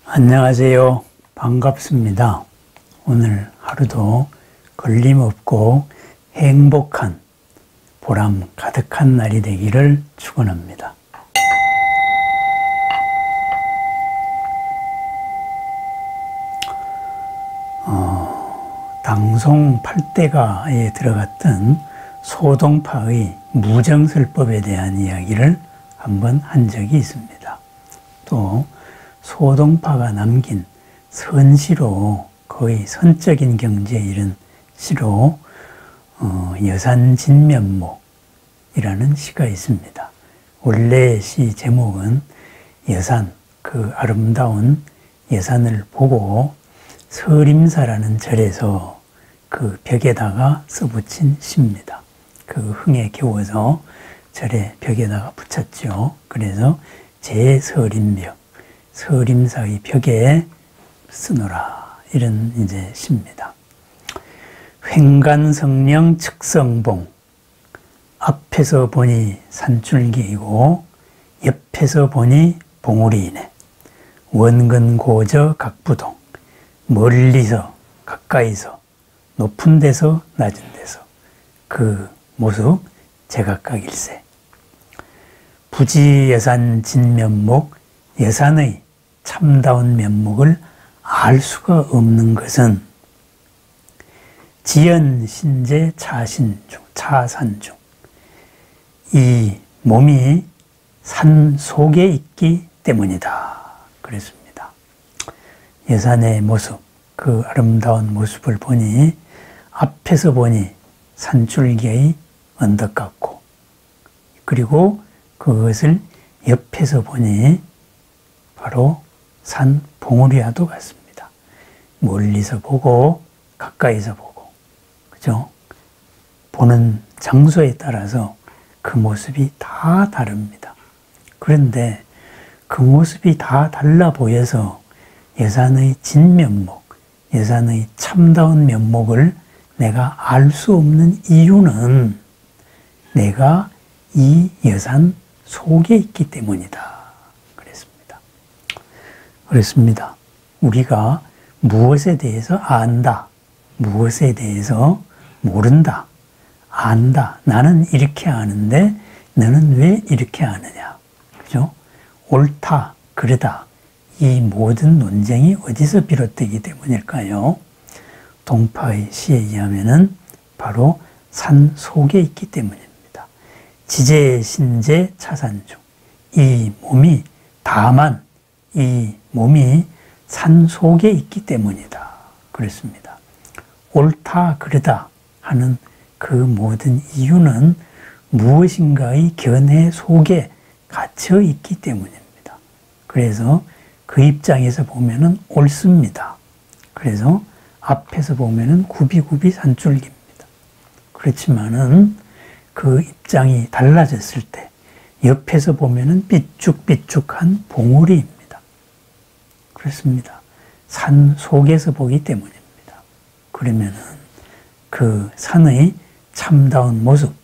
안녕하세요. 반갑습니다. 오늘 하루도 걸림없고 행복한 보람 가득한 날이 되기를 축원합니다. 당송 8대가에 들어갔던 소동파의 무정설법에 대한 이야기를 한번 한 적이 있습니다. 또 소동파가 남긴 선시로, 거의 선적인 경지에 이른 시로 여산진면목이라는 시가 있습니다. 원래 시 제목은 여산, 그 아름다운 여산을 보고 서림사라는 절에서 그 벽에다가 써붙인 시입니다. 그 흥에 겨워서 절의 벽에다가 붙였죠. 그래서 제서림벽, 서림사의 벽에 쓰노라, 이런 이제 시입니다. 횡간성령 측성봉, 앞에서 보니 산줄기이고 옆에서 보니 봉우리이네. 원근고저 각부동, 멀리서 가까이서 높은 데서 낮은 데서 그 모습 제각각일세. 부지여산 진면목, 여산의 참다운 면목을 알 수가 없는 것은 지연신제 차신중, 차산중, 이 몸이 산 속에 있기 때문이다 그랬습니다. 여산의 모습, 그 아름다운 모습을 보니 앞에서 보니 산줄기의 언덕 같고, 그리고 그것을 옆에서 보니 바로 산 봉우리와도 같습니다. 멀리서 보고 가까이서 보고, 그죠? 보는 장소에 따라서 그 모습이 다 다릅니다. 그런데 그 모습이 다 달라 보여서 여산의 진면목, 여산의 참다운 면목을 내가 알 수 없는 이유는 내가 이 여산 속에 있기 때문이다 그랬습니다. 우리가 무엇에 대해서 안다, 무엇에 대해서 모른다, 안다, 나는 이렇게 아는데 너는 왜 이렇게 아느냐, 그죠? 옳다, 그르다, 이 모든 논쟁이 어디서 비롯되기 때문일까요? 동파의 시에 의하면은 바로 산 속에 있기 때문입니다. 지제신제 차산중, 이 몸이 다만 이 몸이 산 속에 있기 때문이다 그랬습니다. 옳다 그르다 하는 그 모든 이유는 무엇인가의 견해 속에 갇혀 있기 때문입니다. 그래서 그 입장에서 보면은 옳습니다. 그래서 앞에서 보면은 굽이굽이 산줄기입니다. 그렇지만은 그 입장이 달라졌을 때 옆에서 보면은 삐쭉삐쭉한 봉우리입니다. 그렇습니다. 산 속에서 보기 때문입니다. 그러면은 그 산의 참다운 모습,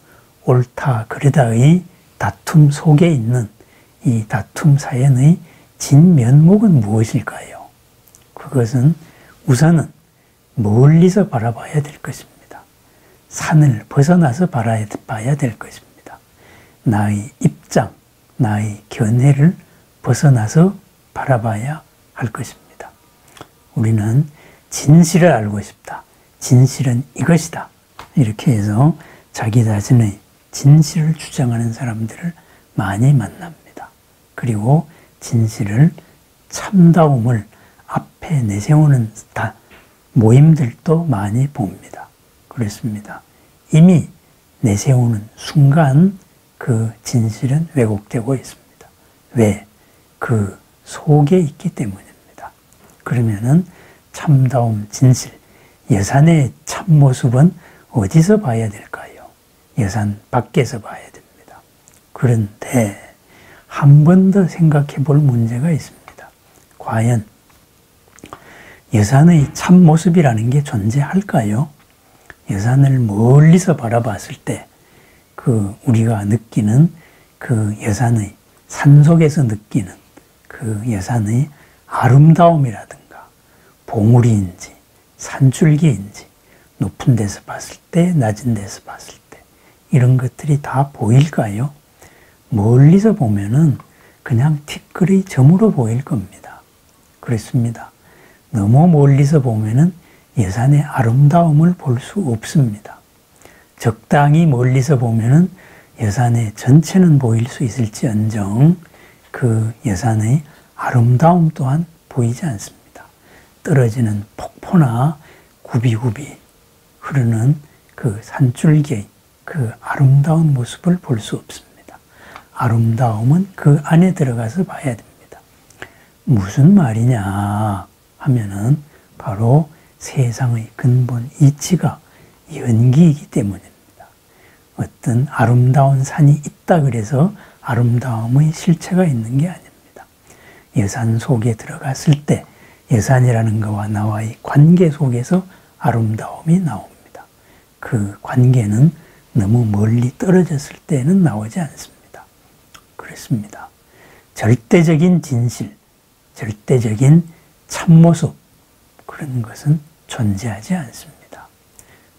옳다 그르다의 다툼 속에 있는 이 다툼 사연의 진면목은 무엇일까요? 그것은 우선은 멀리서 바라봐야 될 것입니다. 산을 벗어나서 바라봐야 될 것입니다. 나의 입장, 나의 견해를 벗어나서 바라봐야 할 것입니다. 우리는 진실을 알고 싶다, 진실은 이것이다, 이렇게 해서 자기 자신의 진실을 주장하는 사람들을 많이 만납니다. 그리고 진실을, 참다움을 앞에 내세우는 모임들도 많이 봅니다. 그렇습니다. 이미 내세우는 순간 그 진실은 왜곡되고 있습니다. 왜? 그 속에 있기 때문입니다. 그러면은 참다움, 진실, 여산의 참모습은 어디서 봐야 될까요? 여산 밖에서 봐야 됩니다. 그런데 한 번 더 생각해 볼 문제가 있습니다. 과연 여산의 참모습이라는 게 존재할까요? 여산을 멀리서 바라봤을 때 그 우리가 느끼는 그 여산의, 산속에서 느끼는 그 여산의 아름다움이라든가 봉우리인지 산줄기인지 높은 데서 봤을 때 낮은 데서 봤을 때 이런 것들이 다 보일까요? 멀리서 보면은 그냥 티끌의 점으로 보일 겁니다. 그렇습니다. 너무 멀리서 보면은 예산의 아름다움을 볼 수 없습니다. 적당히 멀리서 보면은 예산의 전체는 보일 수 있을지언정 그 예산의 아름다움 또한 보이지 않습니다. 떨어지는 폭포나 굽이굽이 흐르는 그 산줄기의 그 아름다운 모습을 볼 수 없습니다. 아름다움은 그 안에 들어가서 봐야 됩니다. 무슨 말이냐 하면은 바로 세상의 근본 이치가 연기이기 때문입니다. 어떤 아름다운 산이 있다 그래서 아름다움의 실체가 있는 게 아닙니다. 예산 속에 들어갔을 때 예산이라는 것과 나와의 관계 속에서 아름다움이 나옵니다. 그 관계는 너무 멀리 떨어졌을 때는 나오지 않습니다. 그렇습니다. 절대적인 진실, 절대적인 참모습 그런 것은 존재하지 않습니다.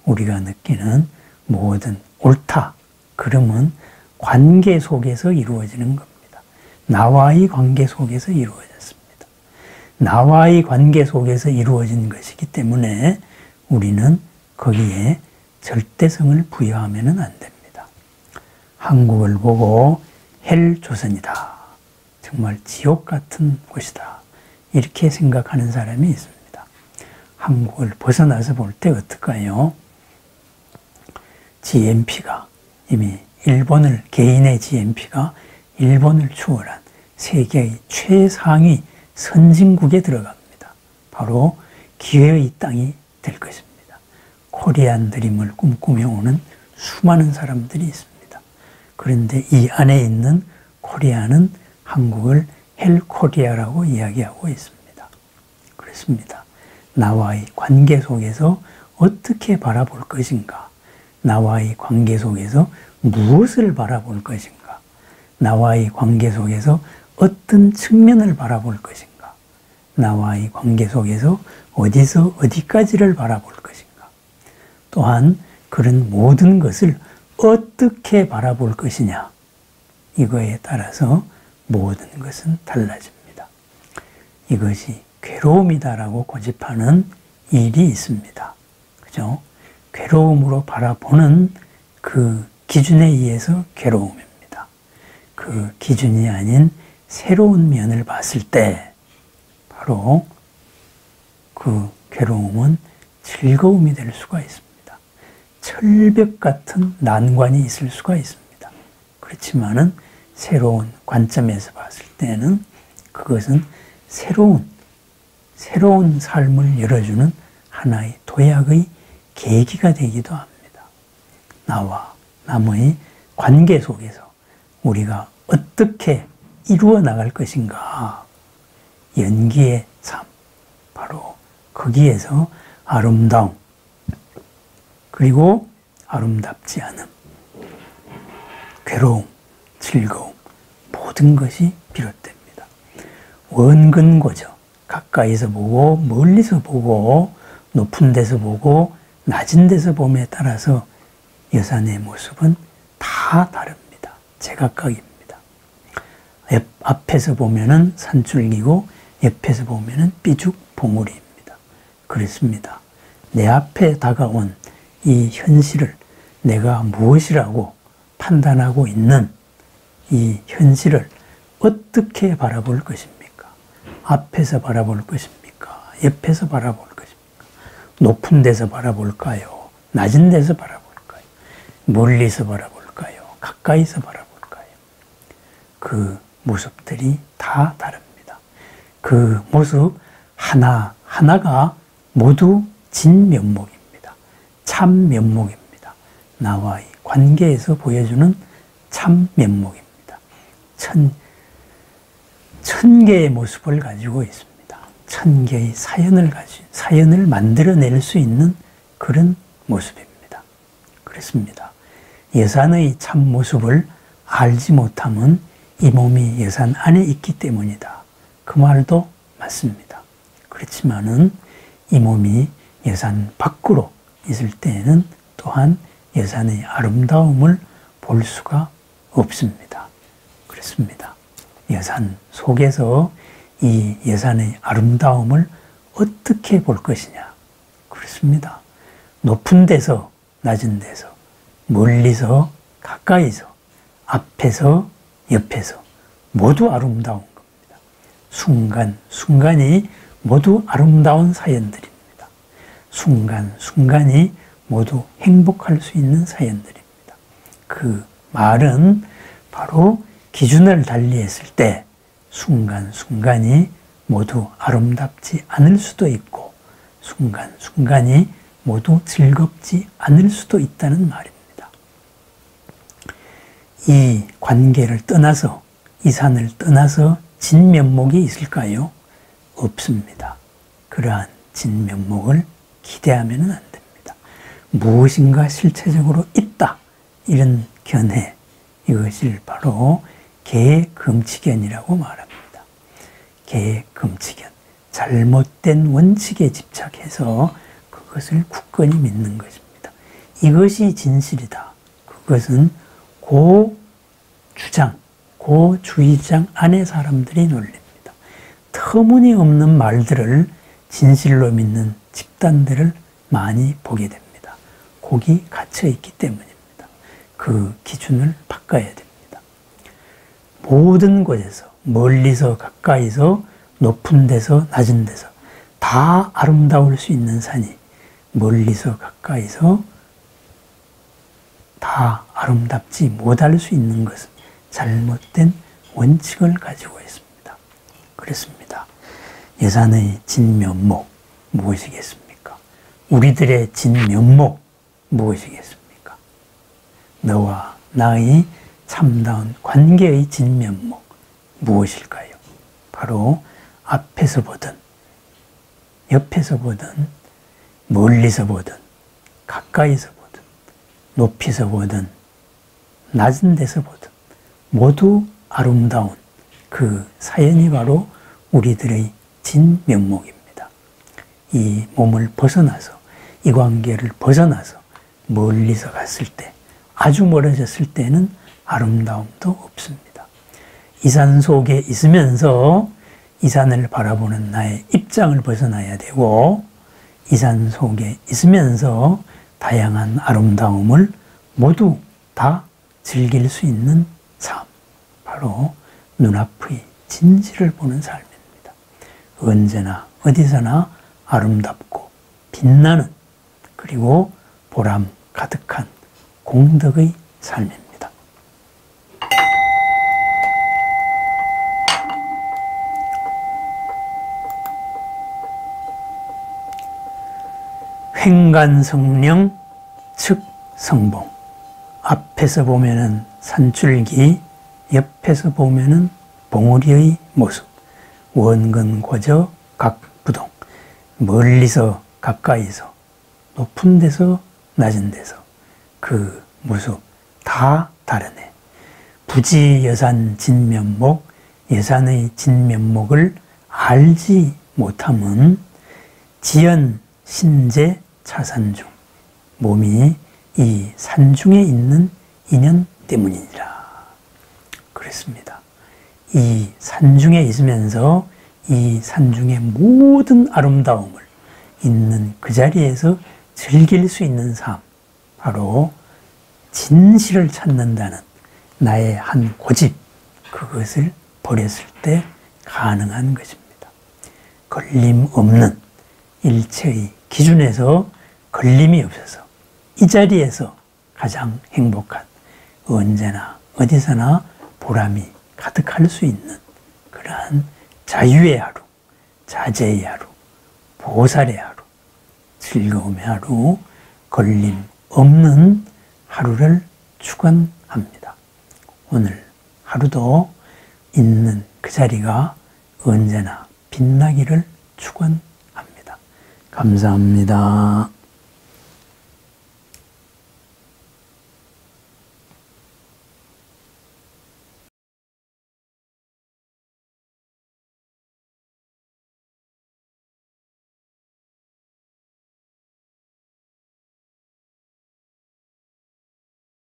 우리가 느끼는 모든 옳다, 그름은 관계 속에서 이루어지는 겁니다. 나와의 관계 속에서 이루어졌습니다. 나와의 관계 속에서 이루어진 것이기 때문에 우리는 거기에 절대성을 부여하면 안 됩니다. 한국을 보고 헬조선이다. 정말 지옥 같은 곳이다. 이렇게 생각하는 사람이 있습니다. 한국을 벗어나서 볼 때 어떨까요? GNP가 이미 개인의 GNP가 일본을 추월한 세계의 최상위 선진국에 들어갑니다. 바로 기회의 땅이 될 것입니다. 코리안 드림을 꿈꾸며 오는 수많은 사람들이 있습니다. 그런데 이 안에 있는 코리아는 한국을 헬코리아라고 이야기하고 있습니다. 그렇습니다. 나와의 관계 속에서 어떻게 바라볼 것인가? 나와의 관계 속에서 무엇을 바라볼 것인가? 나와의 관계 속에서 어떤 측면을 바라볼 것인가? 나와의 관계 속에서 어디서 어디까지를 바라볼 것인가? 또한 그런 모든 것을 어떻게 바라볼 것이냐? 이거에 따라서 모든 것은 달라집니다. 이것이 괴로움이다라고 고집하는 일이 있습니다. 그죠? 괴로움으로 바라보는 그 기준에 의해서 괴로움입니다. 그 기준이 아닌 새로운 면을 봤을 때 바로 그 괴로움은 즐거움이 될 수가 있습니다. 철벽 같은 난관이 있을 수가 있습니다. 그렇지만은 새로운 관점에서 봤을 때는 그것은 새로운 삶을 열어주는 하나의 도약의 계기가 되기도 합니다. 나와 남의 관계 속에서 우리가 어떻게 이루어 나갈 것인가? 연기의 삶, 바로 거기에서 아름다움, 그리고 아름답지 않음, 괴로움, 즐거움, 모든 것이 비롯됩니다. 원근고저, 가까이서 보고 멀리서 보고 높은 데서 보고 낮은 데서 봄에 따라서 여산의 모습은 다 다릅니다. 제각각입니다. 앞에서 보면은 산줄기고 옆에서 보면은 삐죽 봉우리입니다. 그렇습니다. 내 앞에 다가온 이 현실을 내가 무엇이라고 판단하고 있는 이 현실을 어떻게 바라볼 것입니까? 앞에서 바라볼 것입니까? 옆에서 바라볼 것입니까? 높은 데서 바라볼까요? 낮은 데서 바라볼까요? 멀리서 바라볼까요? 가까이서 바라볼까요? 그 모습들이 다 다릅니다. 그 모습 하나하나가 모두 진면목입니다. 참면목입니다. 나와의 관계에서 보여주는 참면목입니다. 천 개의 모습을 가지고 있습니다. 천 개의 사연을 만들어낼 수 있는 그런 모습입니다. 그렇습니다. 예산의 참모습을 알지 못하면 이 몸이 예산 안에 있기 때문이다. 그 말도 맞습니다. 그렇지만은 이 몸이 예산 밖으로 있을 때에는 또한 예산의 아름다움을 볼 수가 없습니다. 그렇습니다. 예산 속에서 이 예산의 아름다움을 어떻게 볼 것이냐. 그렇습니다. 높은 데서 낮은 데서 멀리서 가까이서 앞에서 옆에서 모두 아름다운 겁니다. 순간순간이 모두 아름다운 사연들입니다. 순간순간이 모두 행복할 수 있는 사연들입니다. 그 말은 바로 기준을 달리했을 때 순간순간이 모두 아름답지 않을 수도 있고 순간순간이 모두 즐겁지 않을 수도 있다는 말입니다. 이 관계를 떠나서 이 산을 떠나서 진면목이 있을까요? 없습니다. 그러한 진면목을 기대하면 안 됩니다. 무엇인가 실체적으로 있다. 이런 견해, 이것을 바로 계금치견이라고 말합니다. 계금치견, 잘못된 원칙에 집착해서 그것을 굳건히 믿는 것입니다. 이것이 진실이다. 그것은 고주장, 고주의장 안의 사람들이 논립니다. 터무니없는 말들을 진실로 믿는 집단들을 많이 보게 됩니다. 거기 갇혀있기 때문입니다. 그 기준을 바꿔야 됩니다. 모든 곳에서 멀리서 가까이서 높은 데서 낮은 데서 다 아름다울 수 있는 산이 멀리서 가까이서 다 아름답지 못할 수 있는 것은 잘못된 원칙을 가지고 있습니다. 그렇습니다. 예산의 진면목 무엇이겠습니까? 우리들의 진면목 무엇이겠습니까? 너와 나의 참다운 관계의 진면목 무엇일까요? 바로 앞에서 보든 옆에서 보든 멀리서 보든 가까이서 보든 높이서 보든 낮은 데서 보든 모두 아름다운 그 사연이 바로 우리들의 진면목입니다. 이 몸을 벗어나서 이 관계를 벗어나서 멀리서 갔을 때 아주 멀어졌을 때는 아름다움도 없습니다. 이 산 속에 있으면서 이 산을 바라보는 나의 입장을 벗어나야 되고 이 산 속에 있으면서 다양한 아름다움을 모두 다 즐길 수 있는 삶, 바로 눈앞의 진실을 보는 삶입니다. 언제나 어디서나 아름답고 빛나는 그리고 보람 가득한 공덕의 삶입니다. 횡간성령 즉 성봉. 앞에서 보면은 산줄기, 옆에서 보면은 봉우리의 모습. 원근고저 각부동. 멀리서 가까이서 높은 데서 낮은 데서 그 모습 다 다르네. 부지여산 진면목, 예산의 진면목을 알지 못함은 지연 신재 차산중, 몸이 이 산중에 있는 인연 때문이니라. 그랬습니다. 이 산중에 있으면서 이 산중의 모든 아름다움을 있는 그 자리에서 즐길 수 있는 삶, 바로 진실을 찾는다는 나의 한 고집, 그것을 버렸을 때 가능한 것입니다. 걸림 없는 일체의 기준에서 걸림이 없어서 이 자리에서 가장 행복한, 언제나 어디서나 보람이 가득할 수 있는 그러한 자유의 하루, 자제의 하루, 보살의 하루, 즐거움의 하루, 걸림 없는 하루를 축원합니다. 오늘 하루도 있는 그 자리가 언제나 빛나기를 축원합니다. 감사합니다.